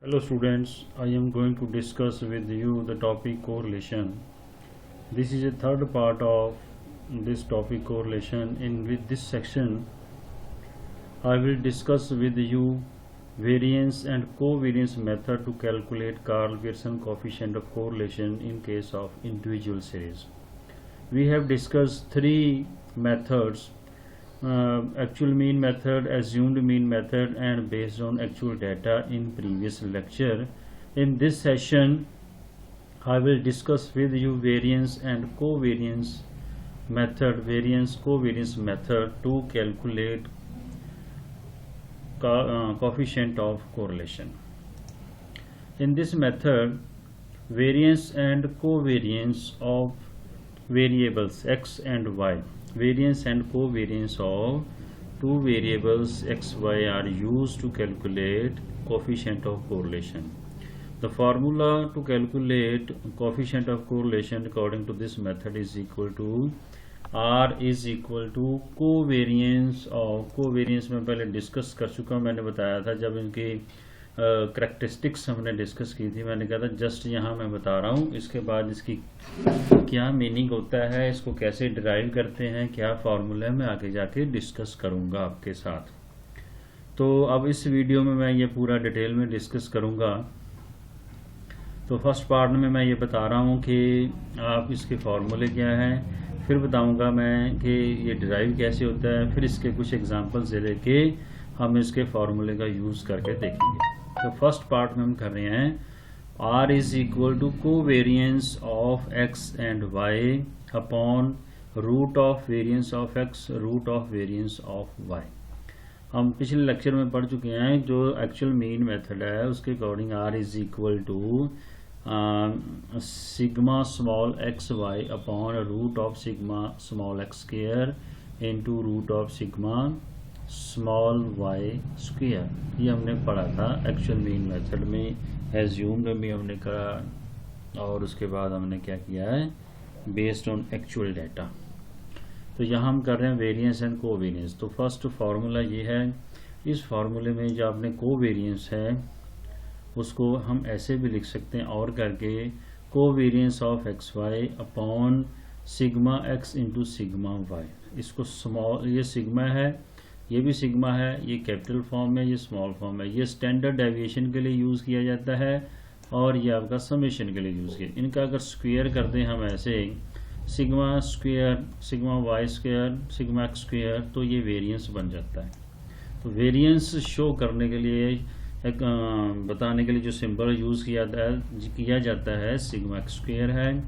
Hello students, I am going to discuss with you the topic correlation. This is a third part of this topic correlation. In with this section, I will discuss with you variance and covariance method to calculate Carl-Pearson coefficient of correlation in case of individual series. We have discussed three methods: actual mean method, assumed mean method, and based on actual data in previous lecture. In this session, I will discuss with you variance and covariance method, variance covariance method to calculate coefficient of correlation. In this method, variance and covariance of variables x and y, variance and covariance of two variables x, y are used to calculate coefficient of correlation. The formula to calculate coefficient of correlation according to this method is equal to R is equal to covariance of, covariance में पहले discuss कर चुका हूँ, मैंने बताया था जब इनकी करेक्टरिस्टिक्स हमने डिस्कस की थी, मैंने कहा था जस्ट यहाँ मैं बता रहा हूँ, इसके बाद इसकी क्या मीनिंग होता है, इसको कैसे डिराइव करते हैं, क्या फार्मूला है, मैं आगे जाके डिस्कस करूँगा आपके साथ। तो अब इस वीडियो में मैं ये पूरा डिटेल में डिस्कस करूँगा। तो फर्स्ट पार्ट में मैं ये बता रहा हूँ कि आप इसके फार्मूले क्या हैं, फिर बताऊँगा मैं कि ये डिराइव कैसे होता है, फिर इसके कुछ एग्जांपल्स दे के हम इसके फार्मूले का यूज़ करके देखेंगे। तो फर्स्ट पार्ट में हम कर रहे हैं R is equal to covariance of x and y upon root of variance of x, root of variance of y। हम पिछले लेक्चर में पढ़ चुके हैं जो एक्चुअल मीन मेथड है उसके according R is equal to sigma small x Y upon root of sigma small x square into root of sigma small y square. ये हमने पढ़ा था एक्चुअल मीन मेथड में, एज्यूम्ड भी हमने करा और उसके बाद हमने क्या किया है, बेस्ड ऑन एक्चुअल डाटा। तो यहाँ हम कर रहे हैं वेरिएंस एंड कोवेरियंस। तो फर्स्ट फार्मूला ये है, इस फार्मूले में जो आपने कोवेरियंस है उसको हम ऐसे भी लिख सकते हैं और करके covariance of x Y upon sigma x into sigma y. इसको स्मॉल, ये सिग्मा है, ये भी सिग्मा है, ये कैपिटल फॉर्म है, ये स्मॉल फॉर्म है। ये स्टैंडर्ड डेविएशन के लिए यूज़ किया जाता है और ये आपका समेशन के लिए यूज़ किया। इनका अगर स्क्वायर करते हैं हम ऐसे sigma square sigma y square sigma x square, तो ये वेरिएंस बन जाता है। तो वेरिएंस शो करने के लिए बताने के लिए जो सिंबल यूज़ किया जाता है सिग्मा एक्स स्क्वायर है,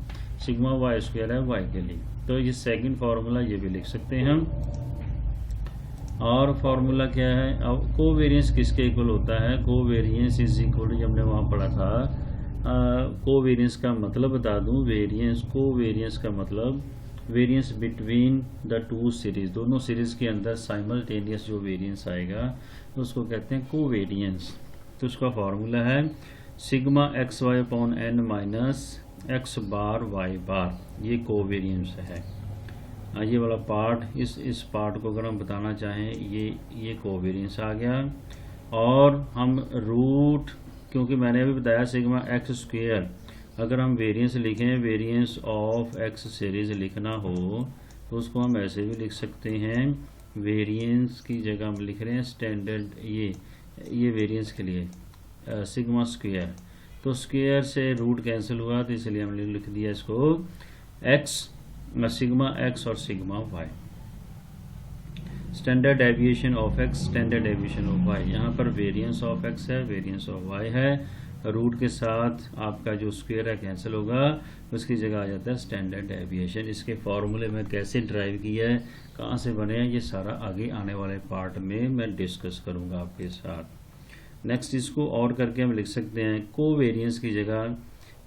सिग्मा वाई स्क्वायर है वाई के लिए। तो ये सेकंड फार्मूला ये भी लिख सकते हैं हम। और फार्मूला क्या है, अब कोवेरियंस किसके इक्वल होता है, कोवेरियंस इज इक्वल टू, हमने वहाँ पढ़ा था कोवेरियंस का मतलब बता दूं, वेरियंस कोवेरियंस का मतलब variance between the two series, दोनों सीरीज के अंदर साइमल्टेनियस जो वेरियंस आएगा तो उसको कहते हैं कोवेरियंस। तो उसका फार्मूला है sigma x Y upon N minus x bar Y bar, ये कोवेरियंस है। ये वाला पार्ट, इस पार्ट को अगर हम बताना चाहें ये कोवेरियंस आ गया। और हम रूट, क्योंकि मैंने अभी बताया सिग्मा एक्स स्क्वायर, अगर हम वेरिएंस लिखें, वेरिएंस ऑफ एक्स सीरीज लिखना हो तो उसको हम ऐसे भी लिख सकते हैं, वेरिएंस की जगह हम लिख रहे हैं स्टैंडर्ड, ये वेरिएंस के लिए सिग्मा स्क्वायर। तो स्क्वायर से रूट कैंसिल हुआ तो इसलिए हमने लिख दिया इसको एक्स, सिग्मा एक्स और sigma y, standard deviation of x, standard deviation of y. यहाँ पर वेरिएंस ऑफ एक्स है, वेरिएंस ऑफ वाई है, रूट के साथ आपका जो स्क्वायर है कैंसिल होगा, उसकी जगह आ जाता है स्टैंडर्ड डेविएशन। इसके फॉर्मूले में कैसे ड्राइव किया है, कहाँ से बने हैं, ये सारा आगे आने वाले पार्ट में मैं डिस्कस करूँगा आपके साथ। नेक्स्ट इसको और करके हम लिख सकते हैं, कोवेरियंस की जगह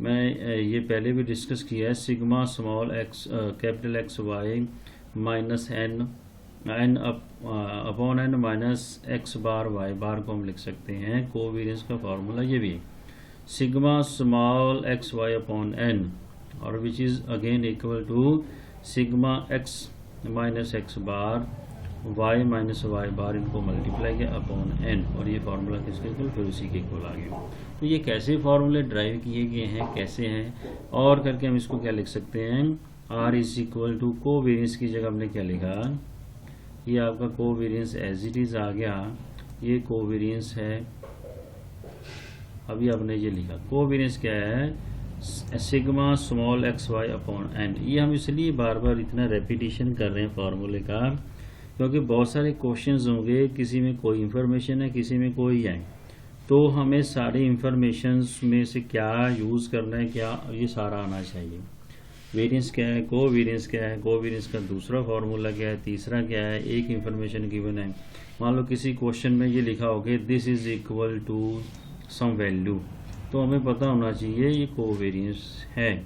मैं ये पहले भी डिस्कस किया है, sigma small X capital X Y minus N upon N minus x bar Y bar को हम लिख सकते हैं। कोवेरियंस का फार्मूला ये भी sigma small x Y upon N, और which is again equal to sigma X minus x bar y minus Y bar इनको मल्टीप्लाई किया अपॉन n, और ये फार्मूला किसके इक्वल, फिर उसी के इक्वल आ गया। तो ये कैसे फार्मूले ड्राइव किए गए हैं, कैसे हैं, और करके हम इसको क्या लिख सकते हैं, r is equal to covariance की जगह हमने क्या लिखा, ये आपका कोवेरियंस एज इट इज आ गया, ये कोवेरियंस है। अभी आपने ये लिखा कोवेरियंस क्या है, sigma small x Y upon n. ये हम इसलिए बार बार इतना रेपिटेशन कर रहे हैं फार्मूले का, क्योंकि बहुत सारे क्वेश्चंस होंगे, किसी में कोई इंफॉर्मेशन है, किसी में कोई है, तो हमें सारे इंफॉर्मेशंस में से क्या यूज़ करना है, क्या ये सारा आना चाहिए। वेरिएंस क्या है, कोवेरियंस क्या है, कोवेरियंस का दूसरा फार्मूला क्या है, तीसरा क्या है, एक इंफॉर्मेशन गिवन है। मान लो किसी क्वेश्चन में ये लिखा होगा this is equal to some value, तो हमें पता होना चाहिए ये कोवेरियंस है,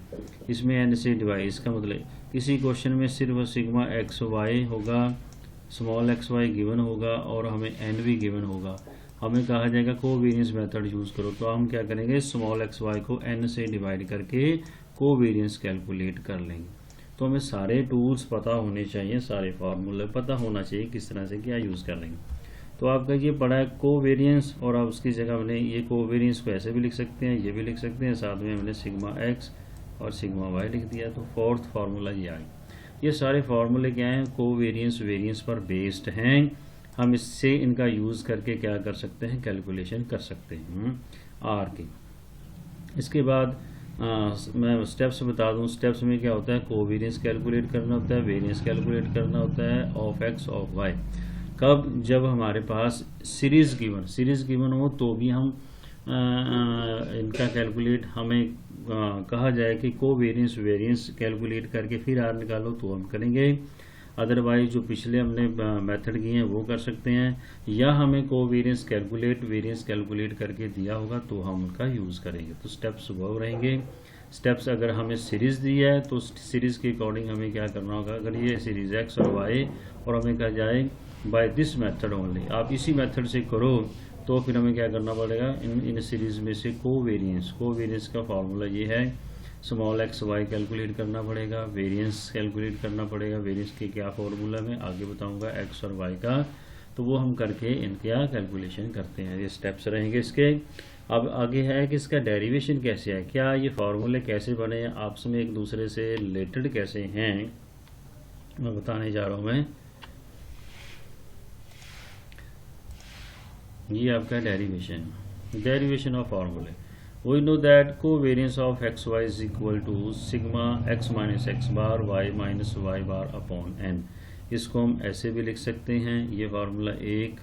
इसमें एन से डिवाइड। इसका मतलब किसी क्वेश्चन में सिर्फ सिग्मा एक्स वाई होगा, स्मॉल एक्स वाई गिवन होगा, और हमें एन भी गिवन होगा। हमें कहा जाएगा कोवेरियंस मेथड यूज़ करो, तो हम क्या करेंगे, स्मॉल एक्स वाई को एन से डिवाइड करके कोवेरियंस कैलकुलेट कर लेंगे। तो हमें सारे टूल्स पता होने चाहिए, सारे फार्मूले पता होना चाहिए, किस तरह से क्या यूज़ कर लेंगे। तो आपका ये पड़ा है कोवेरियंस, और आप उसकी जगह हमने ये कोवेरियंस को ऐसे भी लिख सकते हैं, ये भी लिख सकते हैं, साथ में हमने सिग्मा एक्स और सिग्मा वाई लिख दिया। तो फोर्थ फार्मूला ये आ गया। ये सारे फार्मूले क्या हैं, कोवेरियंस वेरियंस पर बेस्ड हैं। हम इससे इनका यूज़ करके क्या कर सकते हैं, कैलकुलेशन कर सकते हैं आर की। इसके बाद मैं स्टेप्स बता दूं, स्टेप्स में क्या होता है, कोवेरियंस कैलकुलेट करना होता है, वेरियंस कैलकुलेट करना होता है, ऑफ एक्स ऑफ वाई। कब, जब हमारे पास सीरीज गिवन हो तो भी हम इनका कैलकुलेट, हमें कहा जाए कि कोवेरियंस वेरियंस कैलकुलेट करके फिर आर निकालो तो हम करेंगे। अदरवाइज जो पिछले हमने मेथड किए हैं वो कर सकते हैं, या हमें कोवेरियंस वेरियंस कैलकुलेट करके दिया होगा तो हम उनका यूज़ करेंगे। तो स्टेप्स वो रहेंगे। स्टेप्स अगर हमें सीरीज़ दी है तो सीरीज़ के अकॉर्डिंग हमें क्या करना होगा, अगर ये सीरीज़ एक्स और वाई और हमें कहा जाए बाय दिस मेथड ओनली, आप इसी मेथड से करो, तो फिर हमें क्या करना पड़ेगा, इन सीरीज़ में से कोवेरियंस का फार्मूला ये है, स्मॉल एक्स वाई कैलकुलेट करना पड़ेगा, वेरिएंस कैलकुलेट करना पड़ेगा। वेरिएंस के क्या फॉर्मूला में आगे बताऊंगा, एक्स और वाई का, तो वो हम करके इनका कैलकुलेशन करते हैं। ये स्टेप्स रहेंगे इसके। अब आगे है कि इसका डेरिवेशन कैसे है, क्या ये फार्मूले कैसे बने, आपस में एक दूसरे से रिलेटेड कैसे हैं, मैं बताने जा रहा हूँ मैं। ये आपका डेरिवेशन ऑफ फार्मूले। We know that covariance of xy is equal to sigma x minus x bar y minus y bar upon n। इसको हम ऐसे भी लिख सकते हैं, ये फार्मूला एक,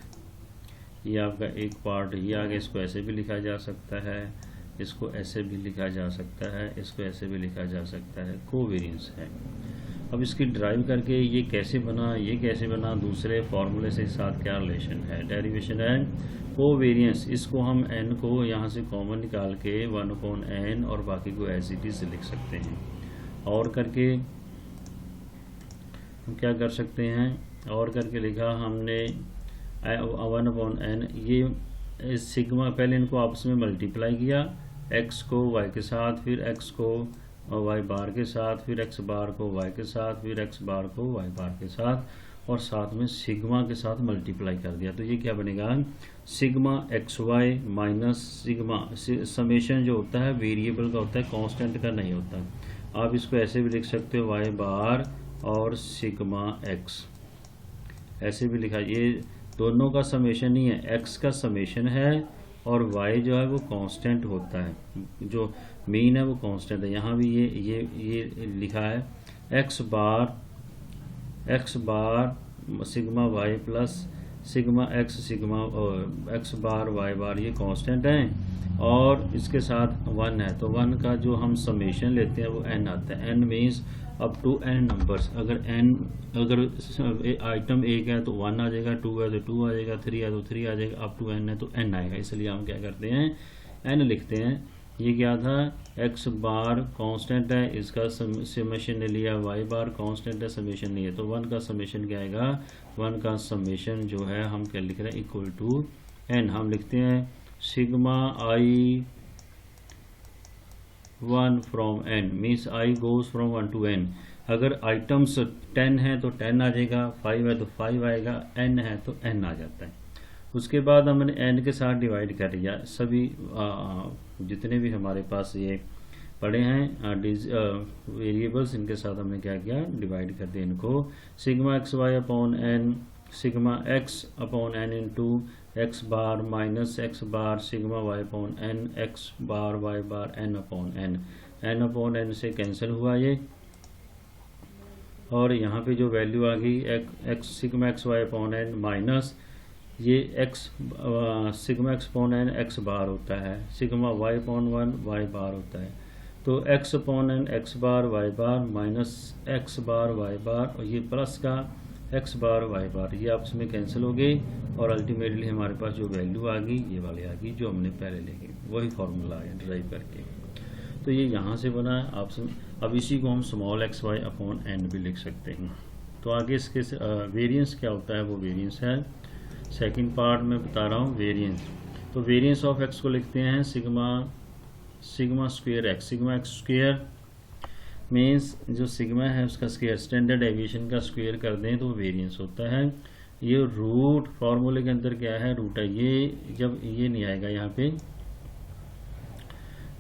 ये आपका एक पार्ट ये आगे, इसको ऐसे भी लिखा जा सकता है, इसको ऐसे भी लिखा जा सकता है, इसको ऐसे भी लिखा जा सकता है, कोवेरियंस है। अब इसकी ड्राइव करके ये कैसे बना, ये कैसे बना, दूसरे फार्मूले से साथ क्या रिलेशन है, डेरिवेशन है कोवेरियंस। इसको हम n को यहाँ से कॉमन निकाल के 1/n और बाकी को एज इट इज लिख सकते हैं। और करके हम क्या कर सकते हैं, और करके लिखा हमने 1/n, ये सिग्मा, पहले इनको आपस में मल्टीप्लाई किया, x को y के साथ, फिर x को y बार के साथ, फिर x बार को y के साथ, फिर x बार को y बार के साथ, और साथ में सिग्मा के साथ मल्टीप्लाई कर दिया। तो ये क्या बनेगा, sigma x Y minus sigma, summation जो होता है वेरिएबल का होता है, कांस्टेंट का नहीं होता। आप इसको ऐसे भी लिख सकते हो, वाई बार और सिग्मा एक्स, ऐसे भी लिखा। ये दोनों का समेशन नहीं है, एक्स का समेशन है और वाई जो है वो कांस्टेंट होता है, जो मीन है वो कांस्टेंट है। यहाँ भी ये लिखा है X bar sigma Y plus sigma X X bar Y bar, ये कांस्टेंट हैं और इसके साथ 1 है, तो 1 का जो हम समेशन लेते हैं वो n आता है। n means up to n numbers. अगर आइटम 1 है तो 1 आ जाएगा, 2 है तो 2 आ जाएगा, 3 है तो 3 आ जाएगा, अप टू n है तो n आएगा। इसलिए हम क्या करते हैं, n लिखते हैं। ये क्या था, x बार कांस्टेंट है, इसका समेशन ने लिया, y बार कांस्टेंट है, समेशन नहीं है, तो 1 का समेशन क्या आएगा, 1 का समेशन जो है हम क्या लिख रहे हैं, इक्वल टू n। हम लिखते हैं sigma i 1 from n, means i goes from 1 to n। अगर आइटम्स 10 हैं तो 10 आ जाएगा, 5 है तो 5 आएगा, n है तो n आ जाता है। उसके बाद हमने n के साथ डिवाइड कर दिया सभी जितने भी हमारे पास ये पड़े हैं वेरिएबल्स, इनके साथ हमने क्या किया, डिवाइड कर दिया इनको। Sigma x Y upon N, sigma X upon N into X bar minus x bar sigma Y upon N, X bar Y bar N upon N, N upon N से cancel हुआ ये, और यहाँ पे जो वैल्यू आ गई X sigma x Y upon N minus ये X sigma X upon N X bar होता है, sigma Y upon one Y bar होता है, तो x upon N X bar Y बार माइनस एक्स बार वाई बार, और ये प्लस का x bar Y bar, ये आपस में कैंसिल हो गई, और अल्टीमेटली हमारे पास जो वैल्यू आ गई ये वाली आ गई जो हमने पहले लेगी, वही फार्मूला है ड्राइव करके। तो ये यहाँ से बना है आपसे। अब इसी को हम small x Y upon n भी लिख सकते हैं। तो आगे इसके वेरिएंस क्या होता है, वो वेरिएंस है सेकंड पार्ट में बता रहा हूँ वेरिएंस। तो वेरिएंस ऑफ एक्स को लिखते हैं sigma square x, sigma x square means जो सिग्मा है उसका स्क्वायर, स्टैंडर्ड डेविएशन का स्क्वायर कर दें तो वेरिएंस होता है। ये रूट फॉर्मूले के अंदर क्या है, रूट है, ये जब ये नहीं आएगा यहाँ पे,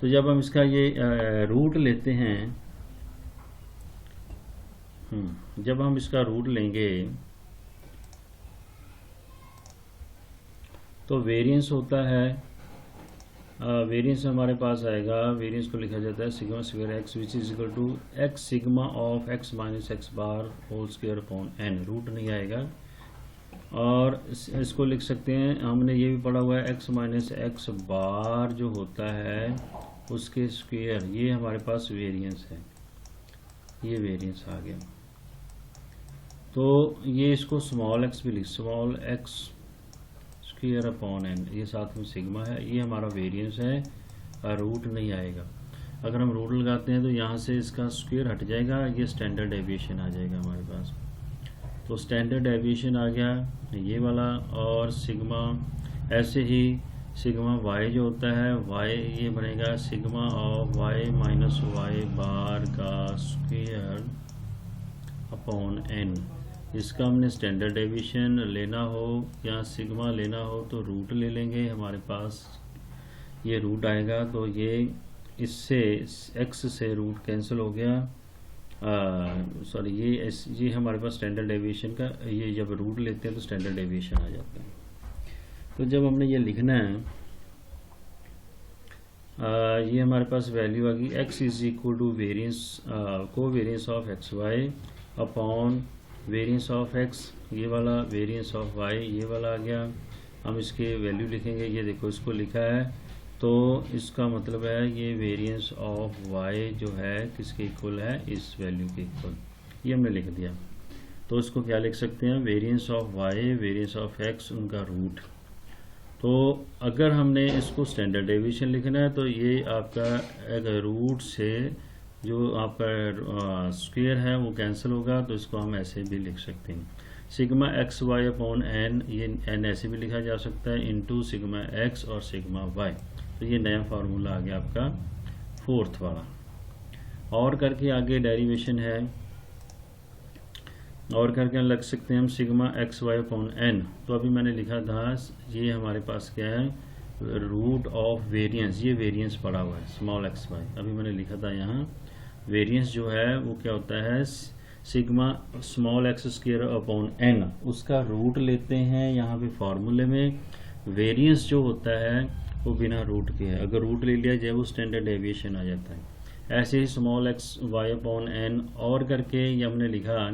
तो जब हम इसका ये रूट लेते हैं, जब हम इसका रूट लेंगे तो वेरिएंस होता है, वेरिएंस हमारे पास आएगा, वेरिएंस को लिखा जाता है sigma square x which is equal to x sigma of x minus x bar whole square upon n, root नहीं आएगा। और इसको लिख सकते हैं, हमने ये भी पढ़ा हुआ है एक्स माइनस एक्स बार जो होता है उसके स्क्वायर, ये हमारे पास वेरिएंस है, ये वेरिएंस आ गया। तो ये इसको स्मॉल एक्स भी लिख, small x square upon n, ये साथ में सिग्मा है, ये हमारा वेरिएंस है, रूट नहीं आएगा। अगर हम रूट लगाते हैं तो यहाँ से इसका स्क्वायर हट जाएगा, ये स्टैंडर्ड डेविएशन आ जाएगा हमारे पास। तो स्टैंडर्ड डेविएशन आ गया ये वाला, और सिग्मा ऐसे ही सिग्मा वाई जो होता है वाई, ये बनेगा sigma of Y minus Y bar का स्क्वायर अपॉन एन। इसका हमने स्टैंडर्ड डेविएशन लेना हो या सिग्मा लेना हो तो रूट ले लेंगे, हमारे पास ये रूट आएगा, तो ये इससे एक्स से रूट कैंसिल हो गया, सॉरी ये हमारे पास स्टैंडर्ड डेविएशन का, ये जब रूट लेते हैं तो स्टैंडर्ड डेविएशन आ जाता है। तो जब हमने ये लिखना है, ये हमारे पास वैल्यू आ गई X is equal to variance को variance of x Y upon variance of X, ये वाला वेरिएंस ऑफ वाई ये वाला आ गया। हम इसके वैल्यू लिखेंगे, ये देखो इसको लिखा है, तो इसका मतलब है ये वेरिएंस ऑफ वाई जो है किसके इक्वल है, इस वैल्यू के इक्वल, ये हमने लिख दिया। तो इसको क्या लिख सकते हैं, variance of y variance of x उनका रूट। तो अगर हमने इसको स्टैंडर्ड डेविएशन लिखना है तो ये आपका रूट से जो आपका स्क्वायर है वो कैंसिल होगा, तो इसको हम ऐसे भी लिख सकते हैं sigma x Y upon n, ये एन ऐसे भी लिखा जा सकता है इंटू सिग्मा एक्स और सिग्मा वाई। तो ये नया फार्मूला आ गया आपका फोर्थ वाला। और करके आगे डेरिवेशन है, और करके लग सकते हैं हम sigma x Y upon n. तो अभी मैंने लिखा था ये हमारे पास क्या है, रूट ऑफ वेरिएंस, ये वेरिएंस पड़ा हुआ है स्मॉल एक्स वाई। अभी मैंने लिखा था यहाँ वेरिएंस जो है वो क्या होता है, sigma small x square upon n, उसका रूट लेते हैं यहाँ पे फॉर्मूले में। वेरिएंस जो होता है वो बिना रूट के है, अगर रूट ले लिया जाए वो स्टैंडर्ड डेविएशन आ जाता है। ऐसे ही small x Y upon N और करके ये हमने लिखा।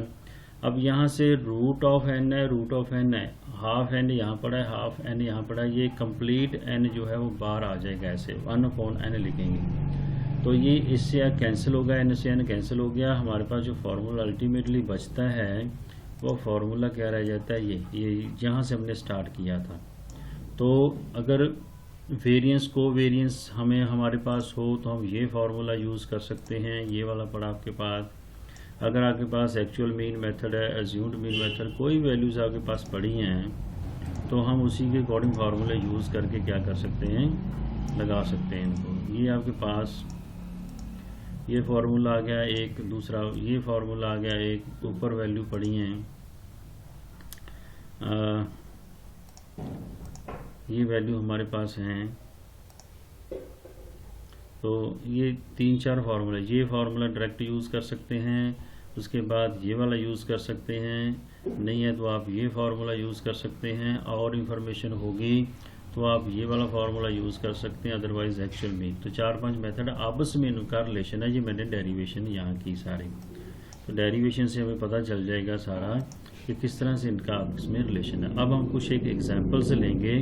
अब यहाँ से रूट ऑफ एन है, रूट ऑफ एन है, हाफ एन यहाँ पड़ा है, हाफ एन यहाँ पड़ा है, ये कंप्लीट एन जो है वो बार आ जाएगा, ऐसे 1 अपॉन एन लिखेंगे। तो ये इससे कैंसिल होगा, एन से एन कैंसिल हो गया, हमारे पास जो फार्मूला अल्टीमेटली बचता है वो फार्मूला क्या रह जाता है, ये जहाँ से हमने स्टार्ट किया था। तो अगर वेरिएंस को वेरिएंस हमें हमारे पास हो तो हम ये फार्मूला यूज़ कर सकते हैं, ये वाला पड़ा आपके पास। अगर आपके पास एक्चुअल मीन मेथड है, अज्यूम्ड मीन मेथड, कोई वैल्यूज़ आपके पास पड़ी हैं तो हम उसी के अकॉर्डिंग फार्मूला यूज़ करके क्या कर सकते हैं, लगा सकते हैं इनको। ये आपके पास ये फार्मूला आ गया एक, दूसरा ये फार्मूला आ गया एक, ऊपर वैल्यू पड़ी है, ये वैल्यू हमारे पास हैं। तो ये 3-4 फार्मूला, ये फार्मूला डायरेक्ट यूज़ कर सकते हैं, उसके बाद ये वाला यूज़ कर सकते हैं, नहीं है तो आप ये फार्मूला यूज़ कर सकते हैं, और इन्फॉर्मेशन होगी तो आप ये वाला फार्मूला यूज़ कर सकते हैं, अदरवाइज एक्चुअल मीन। तो 4-5 मेथड आपस में इनका रिलेशन है। ये मैंने डेरिवेशन यहाँ की सारी, तो डेरिवेशन से हमें पता चल जाएगा सारा कि किस तरह से इनका आपस में रिलेशन है। अब हम कुछ एक एग्जाम्पल्स लेंगे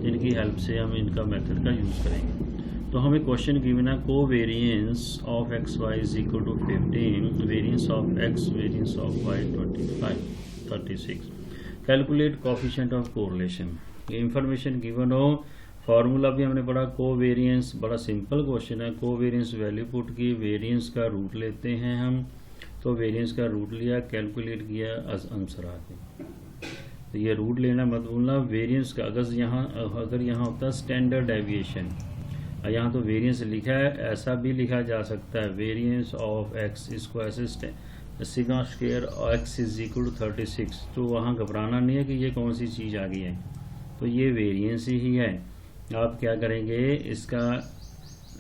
जिनकी हेल्प से हम इनका मेथड का यूज़ करेंगे। तो हमें क्वेश्चन गिवन है covariance of x y is equal to 15, variance of x, variance of y 25, 36, calculate coefficient of correlation. ये इंफॉर्मेशन गिवन हो, फार्मूला भी हमने पढ़ा। कोवेरिएंस बड़ा सिंपल क्वेश्चन है, कोवेरिएंस वैल्यू पुट की, वेरिएंस का रूट लेते हैं हम, तो वेरिएंस का रूट लिया, कैलकुलेट किया, आंसर आ गया। तो ये रूट लेना मत भूलना। वेरिएंस का अगर यहाँ होता स्टैंडर्ड डेविएशन, यहाँ तो वेरिएंस लिखा है, ऐसा भी लिखा जा सकता है वेरिएंस ऑफ एक्स, इसको ऐसे sigma square x is equal to 36। तो वहाँ घबराना नहीं है कि ये कौन सी चीज़ आ गई है, तो ये वेरिएंस ही है। आप क्या करेंगे,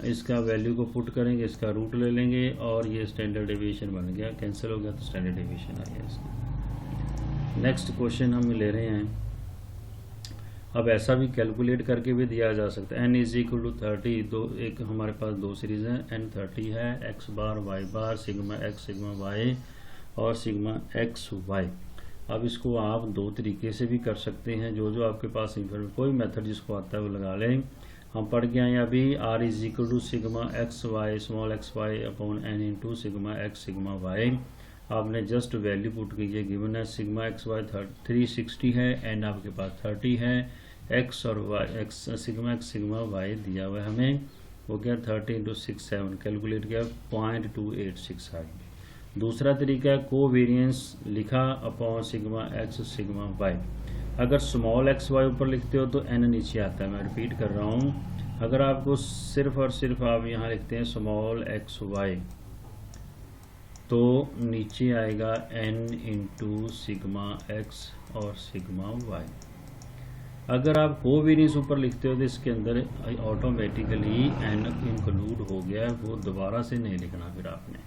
इसका वैल्यू को पुट करेंगे, इसका रूट ले लेंगे, और ये स्टैंडर्ड डेविएशन बन गया, कैंसिल हो गया तो स्टैंडर्ड डेविएशन आ गया इसका। नेक्स्ट क्वेश्चन हम ले रहे हैं। अब ऐसा भी कैलकुलेट करके भी दिया जा सकता है। एन इज इक्वल टू 30, एक हमारे पास दो सीरीज है, एन 30 है, एक्स बार वाई बार, सिग्मा एक्स सिग्मा वाई और सिग्मा एक्स वाई। अब इसको आप दो तरीके से भी कर सकते हैं, जो आपके पास इंफॉर्मेशन, कोई मेथड जिसको आता है वो लगा लें। हम पढ़ के आए अभी, R is equal to sigma x y small x Y upon N into sigma x sigma y. आपने जस्ट वैल्यू पुट कीजिए, गिवन है सिग्मा एक्स वाई 360 है, एन आपके पास 30 है, एक्स और y x sigma x sigma y दिया हुआ है हमें, वो क्या 30 इंटू 6 7, कैलकुलेट किया 0.286 आ गया। दूसरा तरीका है कोवेरिएंस लिखा upon sigma x sigma y. अगर स्मॉल एक्स वाई ऊपर लिखते हो तो एन नीचे आता है, मैं रिपीट कर रहा हूँ। अगर आपको सिर्फ और सिर्फ आप यहाँ लिखते हैं स्मॉल एक्स वाई, तो नीचे आएगा एन इंटू सिग्मा एक्स और सिग्मा वाई। अगर आप कोवेरिएंस ऊपर लिखते हो तो इसके अंदर ऑटोमेटिकली एन इंक्लूड हो गया, वो दोबारा से नहीं लिखना फिर आपने,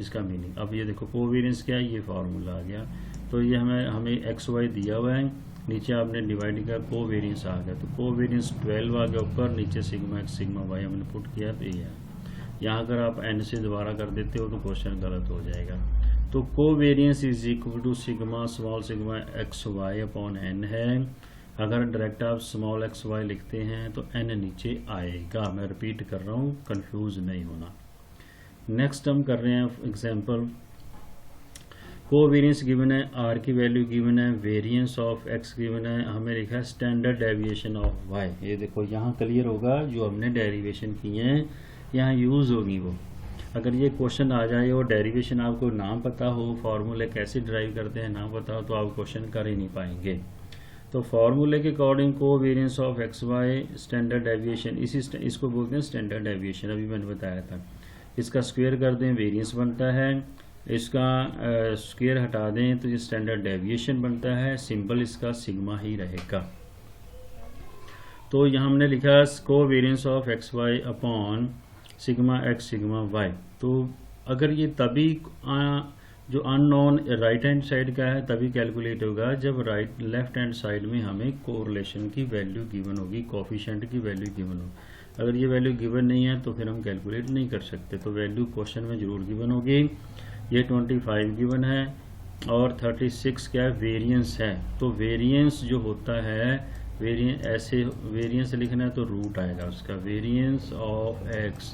इसका मीनिंग। अब ये देखो कोवेरिएंस क्या है, ये फार्मूला आ गया। तो ये हमें एक्स वाई दिया हुआ है, नीचे आपने डिवाइड किया, कोवेरिएंस आ गया, तो कोवेरिएंस 12 आ गया ऊपर, नीचे सिग्मा एक्स सिग्मा वाई हमने पुट किया, तो ये है। यहाँ अगर आप एन से दोबारा कर देते हो तो क्वेश्चन गलत हो जाएगा। तो covariance is equal to sigma small sigma x Y upon n है। अगर डायरेक्ट आप स्मॉल एक्स वाई लिखते हैं तो एन नीचे आएगा, मैं रिपीट कर रहा हूँ, कंफ्यूज नहीं होना। नेक्स्ट हम कर रहे हैं एग्जांपल। कोवेरिएंस गिवन है, आर की वैल्यू गिवन है, वेरिएंस ऑफ एक्स गिवन है, हमें लिखा है स्टैंडर्ड डेविएशन ऑफ वाई। ये देखो यहाँ क्लियर होगा, जो हमने डेरिवेशन किए हैं यहाँ यूज़ होगी वो। अगर ये क्वेश्चन आ जाए और डेरिवेशन आपको ना पता हो, फार्मूले कैसे ड्राइव करते हैं ना पता हो, तो आप क्वेश्चन कर ही नहीं पाएंगे। तो फार्मूले के according covariance of x y standard deviation, इसको बोलते हैं स्टैंडर्ड डेविएशन, अभी मैंने बताया था। इसका स्क्वायर कर दें, वेरिएंस बनता है, इसका स्क्वायर हटा दें तो ये स्टैंडर्ड डेविएशन बनता है, सिंबल इसका सिग्मा ही रहेगा। तो यहाँ हमने लिखा covariance of x Y upon sigma x sigma y. तो अगर ये तभी जो अननोन राइट हैंड साइड का है तभी कैलकुलेट होगा जब लेफ्ट हैंड साइड में हमें कोरिलेशन की वैल्यू गिवन होगी, कोफिशिएंट की वैल्यू गिवन होगी। अगर ये वैल्यू गिवन नहीं है तो फिर हम कैलकुलेट नहीं कर सकते। तो वैल्यू क्वेश्चन में जरूर गिवन होगी। ये 25 गिवन है और 36 क्या है, वेरिएंस है। तो वेरिएंस जो होता है, वेरिएंस लिखना है तो रूट आएगा उसका, वेरिएंस ऑफ एक्स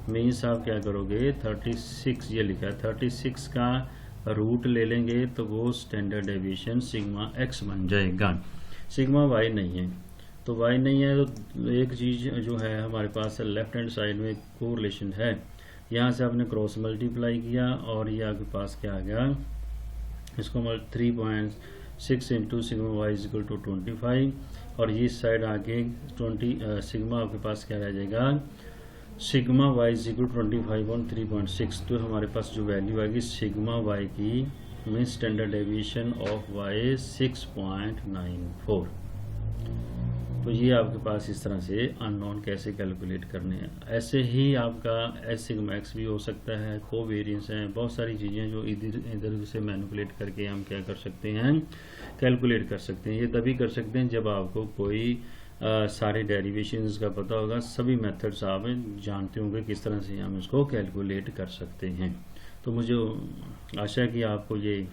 मीन्स आप क्या करोगे, 36 ये लिखा है, 36 का रूट ले लेंगे तो वो स्टैंडर्ड डेविएशन सिग्मा एक्स बन जाएगा। सिग्मा वाई नहीं है, तो वाई नहीं है तो एक चीज़ जो है हमारे पास लेफ्ट हैंड साइड में कोरिलेशन है, यहाँ से आपने क्रॉस मल्टीप्लाई किया और ये आपके पास क्या आ गया, इसको 3.6 into sigma y is equal to 25 और ये साइड आके 20 सिग्मा आपके पास क्या रह जाएगा सिग्मा वाई इज इक्वल 25/3.6, तो हमारे पास जो वैल्यू आएगी सिग्मा वाई की में स्टैंडर्ड डेविएशन ऑफ वाई 6.94। तो ये आपके पास इस तरह से अननोन कैसे कैलकुलेट करने हैं। ऐसे ही आपका एस सिग्मा एक्स भी हो सकता है, कोवेरिएंस हैं, बहुत सारी चीज़ें जो इधर इधर से मैनिपुलेट करके हम क्या कर सकते हैं, कैलकुलेट कर सकते हैं। ये तभी कर सकते हैं जब आपको कोई सारे डेरिवेशंस का पता होगा, सभी मेथड्स आप जानते होंगे किस तरह से हम इसको कैलकुलेट कर सकते हैं। तो मुझे आशा है कि आपको ये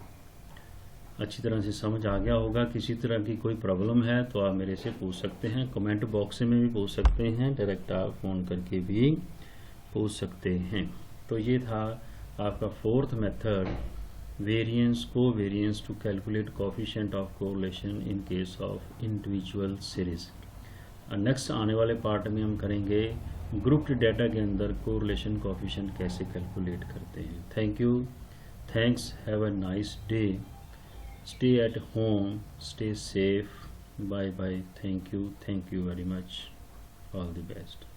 अच्छी तरह से समझ आ गया होगा। किसी तरह की कोई प्रॉब्लम है तो आप मेरे से पूछ सकते हैं, कमेंट बॉक्स में भी पूछ सकते हैं, डायरेक्ट आप फ़ोन करके भी पूछ सकते हैं। तो ये था आपका fourth method, variance covariance to calculate coefficient of correlation in case of individual series. Next आने वाले पार्ट में हम करेंगे ग्रुप्ड डाटा के अंदर कोरिलेशन कोएफिशिएंट कैसे कैलकुलेट करते हैं। Thank you, thanks, have a nice day, stay at home, stay safe, bye bye, thank you very much, all the best.